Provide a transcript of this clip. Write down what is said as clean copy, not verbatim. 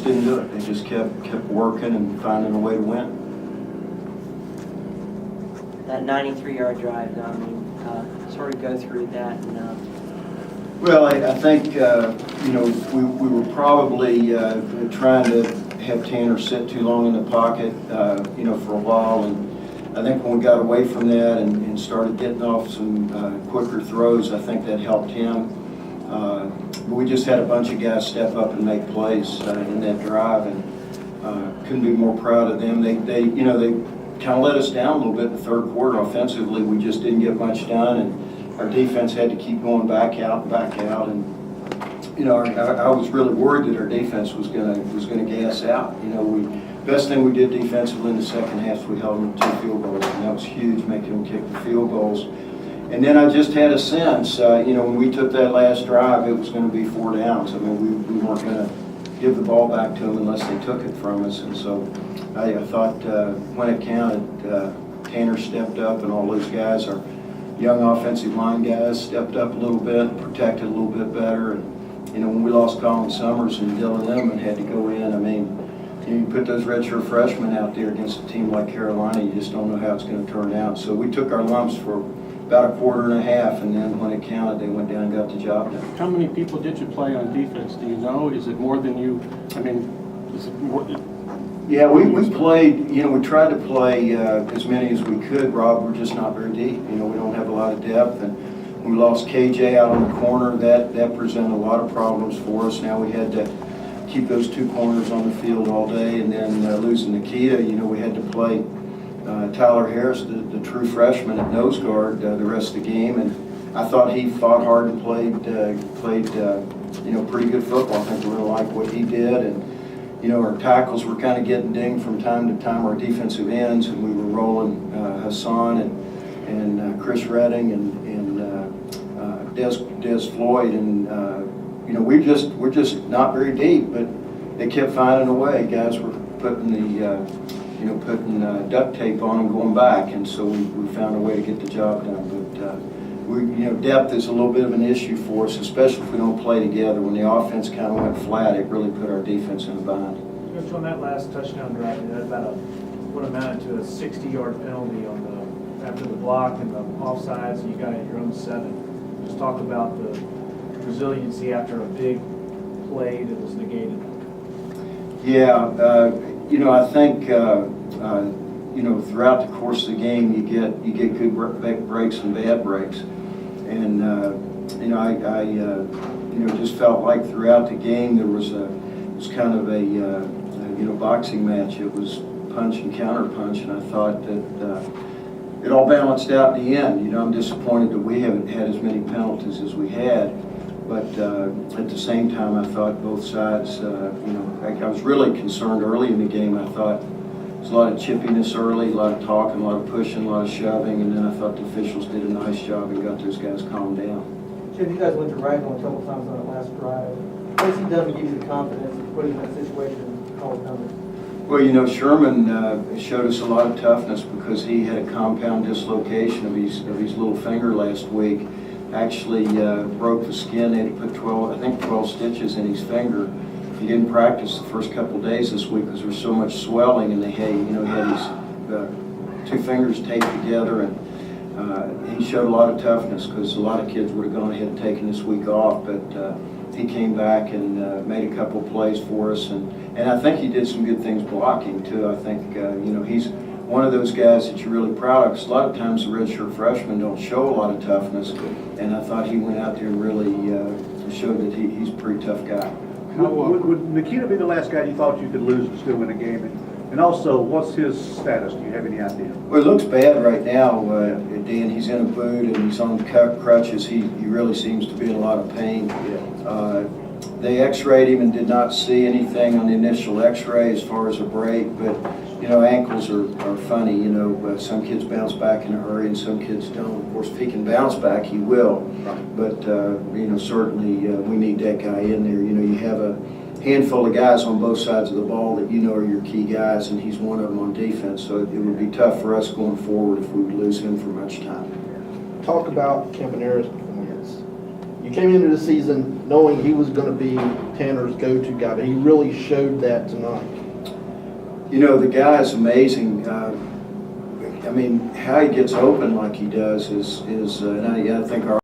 didn't do it. They just kept working and finding a way to win. That 93-yard drive, though, I mean, sort of go through that. And, Well, I think, you know, we were probably trying to have Tanner sit too long in the pocket, you know, for a while. And I think when we got away from that and started getting off some quicker throws, I think that helped him. But we just had a bunch of guys step up and make plays in that drive, and couldn't be more proud of them. They you know, they kind of let us down a little bit in the third quarter offensively. We just didn't get much done, and our defense had to keep going back out. And you know, I was really worried that our defense was gonna gas out. You know, best thing we did defensively in the second half was we held them to 2 field goals, and that was huge, making them kick the field goals. And then I just had a sense, you know, when we took that last drive, it was going to be 4 downs. I mean, we weren't going to give the ball back to them unless they took it from us. And so I thought when it counted, Tanner stepped up, and all those guys, our young offensive line guys, stepped up a little bit, protected a little bit better. And, you know, when we lost Colin Summers and Dylan Edelman had to go in, I mean, you put those redshirt freshmen out there against a team like Carolina, you just don't know how it's going to turn out. So we took our lumps for about a quarter and a half, and then when it counted, they went down and got the job done. How many people did you play on defense? Do you know? Is it more than you? I mean, is it more? Yeah, we played. You know, we tried to play as many as we could. Rob, we're just not very deep. You know, we don't have a lot of depth, and we lost KJ out on the corner. That presented a lot of problems for us. Now we had to keep those 2 corners on the field all day, and then losing Nikita, you know, we had to play Tyler Harris, the true freshman at nose guard, the rest of the game, and I thought he fought hard and played you know, pretty good football. I think we really liked what he did, and you know, our tackles were kind of getting dinged from time to time, our defensive ends, and we were rolling Hassan and Chris Redding and Des Floyd, and you know, we're just not very deep, but they kept finding a way. Guys were putting putting duct tape on and going back, and so we found a way to get the job done. But you know, depth is a little bit of an issue for us, especially if we don't play together. When the offense kind of went flat, it really put our defense in a bind. Just on that last touchdown drive, you had about what amounted to a 60-yard penalty on after the block and the offsides, and you got at your own 7. Just talk about the resiliency after a big play that was negated. Yeah, you know, I think you know, throughout the course of the game, you get good breaks and bad breaks, and you know, I you know, just felt like throughout the game there was kind of a you know, boxing match. It was punch and counter punch, and I thought that it all balanced out in the end. You know, I'm disappointed that we haven't had as many penalties as we had. But at the same time, I thought both sides, you know, I was really concerned early in the game. I thought there was a lot of chippiness early, a lot of talking, a lot of pushing, a lot of shoving, and then I thought the officials did a nice job and got those guys calmed down. Jim, you guys went to Ragland a couple times on that last drive. What has he done to give you the confidence of putting in that situation and call it coming? Well, you know, Sherman showed us a lot of toughness because he had a compound dislocation of his little finger last week. Actually broke the skin. They had to put 12 stitches in his finger. He didn't practice the first couple of days this week because there was so much swelling, and he had his 2 fingers taped together, and he showed a lot of toughness because a lot of kids would have gone ahead and taken this week off, but he came back and made a couple of plays for us, and I think he did some good things blocking too. I think you know, he's one of those guys that you're really proud of, because a lot of times the redshirt freshmen don't show a lot of toughness, and I thought he went out there and really showed that he's a pretty tough guy. Would Nikita be the last guy you thought you could lose and still win a game? And also, what's his status? Do you have any idea? Well, it looks bad right now, Dan. He's in a boot and he's on crutches. He really seems to be in a lot of pain. They x-rayed him and did not see anything on the initial x-ray as far as a break, but you know, ankles are funny. You know, some kids bounce back in a hurry and some kids don't. Of course, if he can bounce back, he will. But you know, certainly we need that guy in there. You know, you have a handful of guys on both sides of the ball that you know are your key guys, and he's one of them on defense. So it would be tough for us going forward if we would lose him for much time. Talk about Campanera's performance. You came into the season knowing he was going to be Tanner's go-to guy, but he really showed that tonight. You know, the guy is amazing. I mean, how he gets open like he does is and I think our